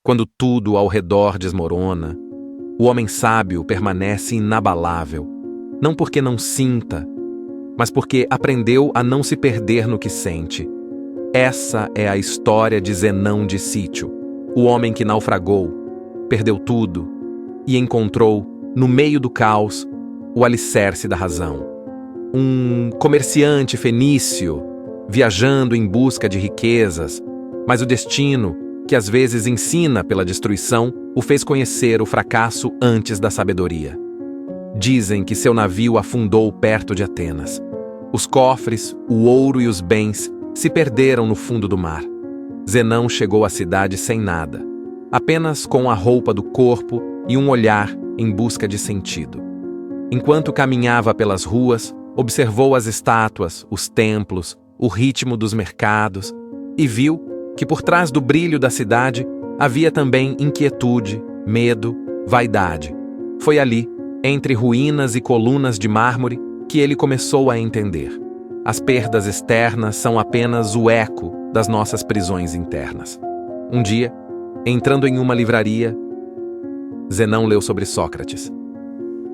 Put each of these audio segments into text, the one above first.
quando tudo ao redor desmorona, o homem sábio permanece inabalável, não porque não sinta, mas porque aprendeu a não se perder no que sente. Essa é a história de Zenão de Sítio, o homem que naufragou, perdeu tudo e encontrou, no meio do caos, o alicerce da razão. Um comerciante fenício, viajando em busca de riquezas, mas o destino, que às vezes ensina pela destruição, o fez conhecer o fracasso antes da sabedoria. Dizem que seu navio afundou perto de Atenas. Os cofres, o ouro e os bens se perderam no fundo do mar. Zenão chegou à cidade sem nada, apenas com a roupa do corpo e um olhar em busca de sentido. Enquanto caminhava pelas ruas, observou as estátuas, os templos, o ritmo dos mercados e viu que por trás do brilho da cidade havia também inquietude, medo, vaidade. Foi ali, entre ruínas e colunas de mármore, que ele começou a entender. As perdas externas são apenas o eco das nossas prisões internas. Um dia, entrando em uma livraria, Zenão leu sobre Sócrates.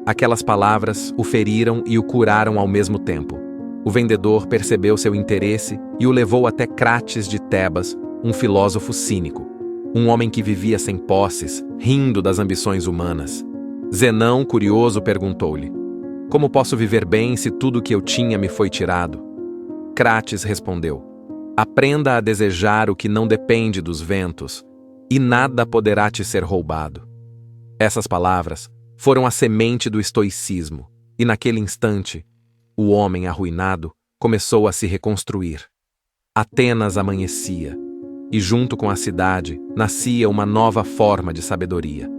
Aquelas palavras o feriram e o curaram ao mesmo tempo. O vendedor percebeu seu interesse e o levou até Crates de Tebas, um filósofo cínico, um homem que vivia sem posses, rindo das ambições humanas. Zenão, curioso, perguntou-lhe: como posso viver bem se tudo que eu tinha me foi tirado? Crates respondeu: aprenda a desejar o que não depende dos ventos, e nada poderá te ser roubado. Essas palavras foram a semente do estoicismo, e naquele instante, o homem arruinado começou a se reconstruir. Atenas amanhecia, e junto com a cidade nascia uma nova forma de sabedoria,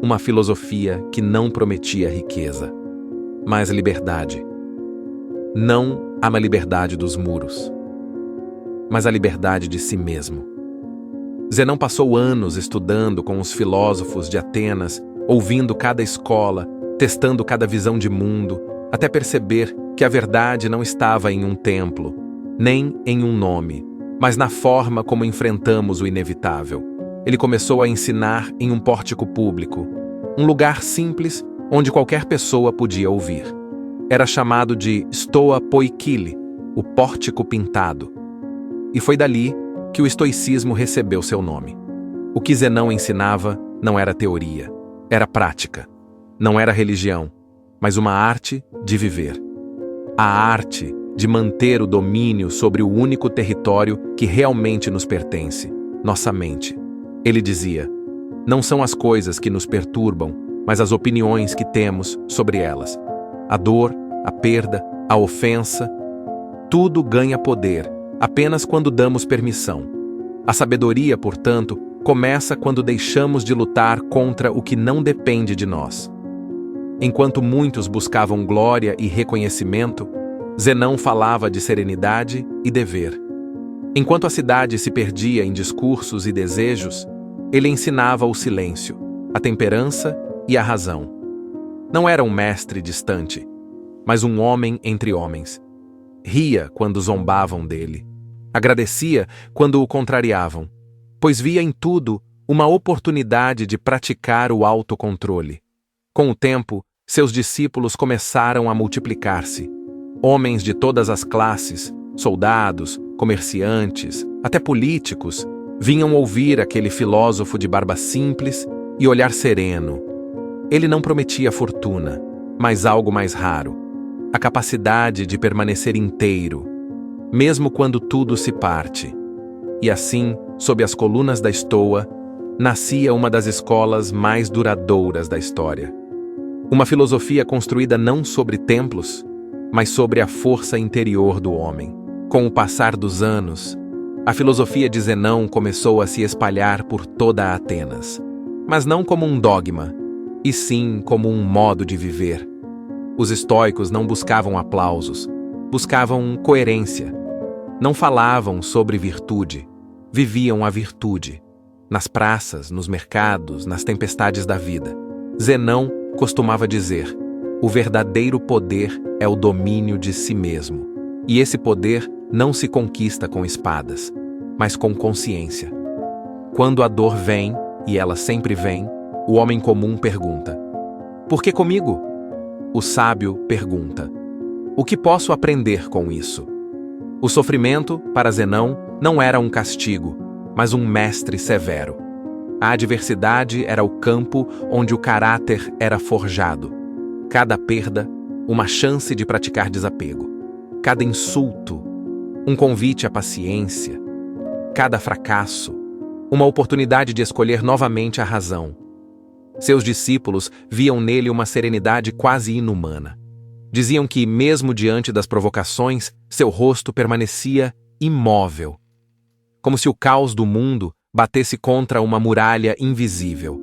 uma filosofia que não prometia riqueza, mas liberdade. Não a liberdade dos muros, mas a liberdade de si mesmo. Zenão passou anos estudando com os filósofos de Atenas, ouvindo cada escola, testando cada visão de mundo, até perceber que a verdade não estava em um templo, nem em um nome, mas na forma como enfrentamos o inevitável. Ele começou a ensinar em um pórtico público, um lugar simples onde qualquer pessoa podia ouvir. Era chamado de Stoa Poikile, o pórtico pintado. E foi dali que o estoicismo recebeu seu nome. O que Zenão ensinava não era teoria, era prática. Não era religião, mas uma arte de viver. A arte de manter o domínio sobre o único território que realmente nos pertence, nossa mente. Ele dizia: não são as coisas que nos perturbam, mas as opiniões que temos sobre elas. A dor, a perda, a ofensa, tudo ganha poder apenas quando damos permissão. A sabedoria, portanto, começa quando deixamos de lutar contra o que não depende de nós. Enquanto muitos buscavam glória e reconhecimento, Zenão falava de serenidade e dever. Enquanto a cidade se perdia em discursos e desejos, ele ensinava o silêncio, a temperança e a razão. Não era um mestre distante, mas um homem entre homens. Ria quando zombavam dele. Agradecia quando o contrariavam, pois via em tudo uma oportunidade de praticar o autocontrole. Com o tempo, seus discípulos começaram a multiplicar-se. Homens de todas as classes, soldados, comerciantes, até políticos, vinham ouvir aquele filósofo de barba simples e olhar sereno. Ele não prometia fortuna, mas algo mais raro: a capacidade de permanecer inteiro, mesmo quando tudo se parte. E assim, sob as colunas da Estoa, nascia uma das escolas mais duradouras da história. Uma filosofia construída não sobre templos, mas sobre a força interior do homem. Com o passar dos anos, a filosofia de Zenão começou a se espalhar por toda a Atenas, mas não como um dogma, e sim como um modo de viver. Os estoicos não buscavam aplausos, buscavam coerência. Não falavam sobre virtude, viviam a virtude. Nas praças, nos mercados, nas tempestades da vida. Zenão costumava dizer: o verdadeiro poder é o domínio de si mesmo. E esse poder não se conquista com espadas, mas com consciência. Quando a dor vem, e ela sempre vem, o homem comum pergunta: por que comigo? O sábio pergunta: o que posso aprender com isso? O sofrimento, para Zenão, não era um castigo, mas um mestre severo. A adversidade era o campo onde o caráter era forjado. Cada perda, uma chance de praticar desapego. Cada insulto, um convite à paciência. Cada fracasso, uma oportunidade de escolher novamente a razão. Seus discípulos viam nele uma serenidade quase inumana. Diziam que, mesmo diante das provocações, seu rosto permanecia imóvel, como se o caos do mundo batesse contra uma muralha invisível.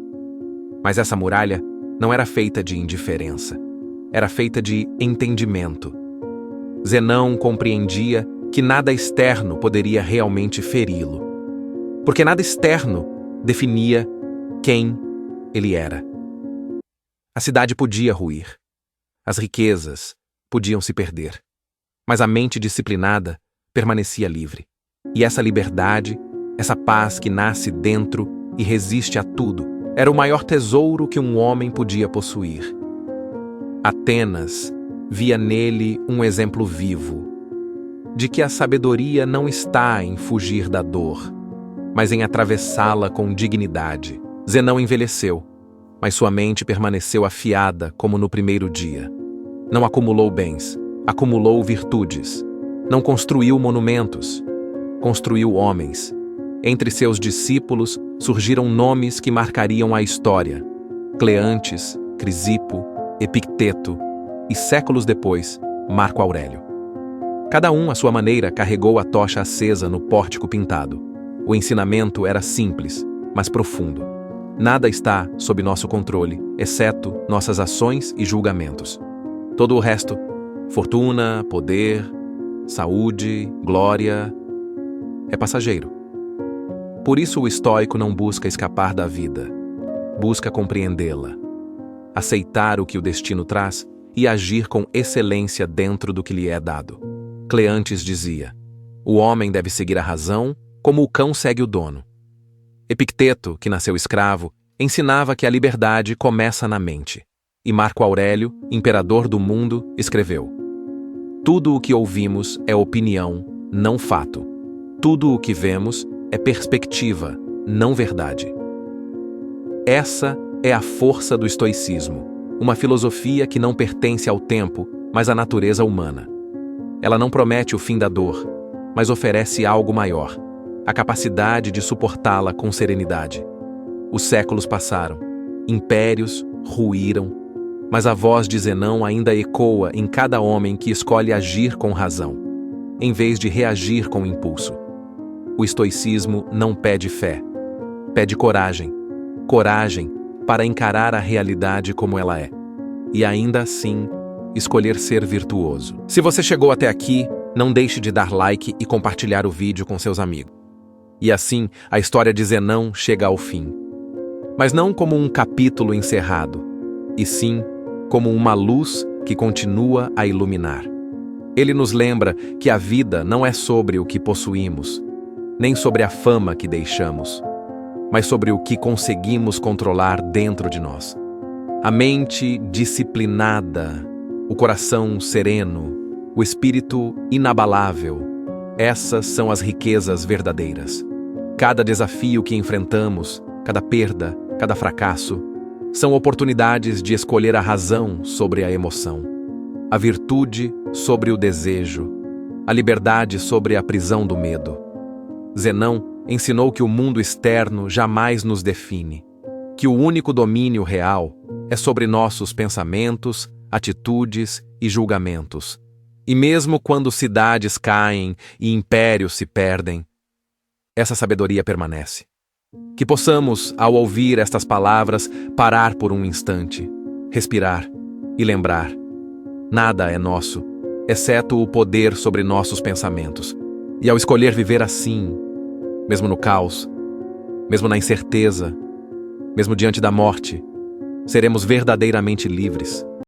Mas essa muralha não era feita de indiferença, era feita de entendimento. Zenão compreendia que nada externo poderia realmente feri-lo, porque nada externo definia quem ele era. A cidade podia ruir, as riquezas podiam se perder, mas a mente disciplinada permanecia livre. E essa liberdade, essa paz que nasce dentro e resiste a tudo, era o maior tesouro que um homem podia possuir. Atenas via nele um exemplo vivo de que a sabedoria não está em fugir da dor, mas em atravessá-la com dignidade. Zenão envelheceu, mas sua mente permaneceu afiada como no primeiro dia. Não acumulou bens, acumulou virtudes. Não construiu monumentos, construiu homens. Entre seus discípulos surgiram nomes que marcariam a história: Cleantes, Crisipo, Epicteto e, séculos depois, Marco Aurélio. Cada um, à sua maneira, carregou a tocha acesa no pórtico pintado. O ensinamento era simples, mas profundo. Nada está sob nosso controle, exceto nossas ações e julgamentos. Todo o resto, fortuna, poder, saúde, glória, é passageiro. Por isso o estoico não busca escapar da vida, busca compreendê-la, aceitar o que o destino traz e agir com excelência dentro do que lhe é dado. Cleantes dizia: o homem deve seguir a razão como o cão segue o dono. Epicteto, que nasceu escravo, ensinava que a liberdade começa na mente. E Marco Aurélio, imperador do mundo, escreveu: tudo o que ouvimos é opinião, não fato. Tudo o que vemos é perspectiva, não verdade. Essa é a força do estoicismo, uma filosofia que não pertence ao tempo, mas à natureza humana. Ela não promete o fim da dor, mas oferece algo maior, a capacidade de suportá-la com serenidade. Os séculos passaram, impérios ruíram, mas a voz de Zenão ainda ecoa em cada homem que escolhe agir com razão, em vez de reagir com impulso. O estoicismo não pede fé, pede coragem. Coragem para encarar a realidade como ela é, e ainda assim, escolher ser virtuoso. Se você chegou até aqui, não deixe de dar like e compartilhar o vídeo com seus amigos. E assim, a história de Zenão chega ao fim. Mas não como um capítulo encerrado, e sim como uma luz que continua a iluminar. Ele nos lembra que a vida não é sobre o que possuímos, nem sobre a fama que deixamos, mas sobre o que conseguimos controlar dentro de nós. A mente disciplinada, o coração sereno, o espírito inabalável, essas são as riquezas verdadeiras. Cada desafio que enfrentamos, cada perda, cada fracasso, são oportunidades de escolher a razão sobre a emoção, a virtude sobre o desejo, a liberdade sobre a prisão do medo. Zenão ensinou que o mundo externo jamais nos define, que o único domínio real é sobre nossos pensamentos, atitudes e julgamentos. E mesmo quando cidades caem e impérios se perdem, essa sabedoria permanece. Que possamos, ao ouvir estas palavras, parar por um instante, respirar e lembrar: nada é nosso, exceto o poder sobre nossos pensamentos. E ao escolher viver assim, mesmo no caos, mesmo na incerteza, mesmo diante da morte, seremos verdadeiramente livres.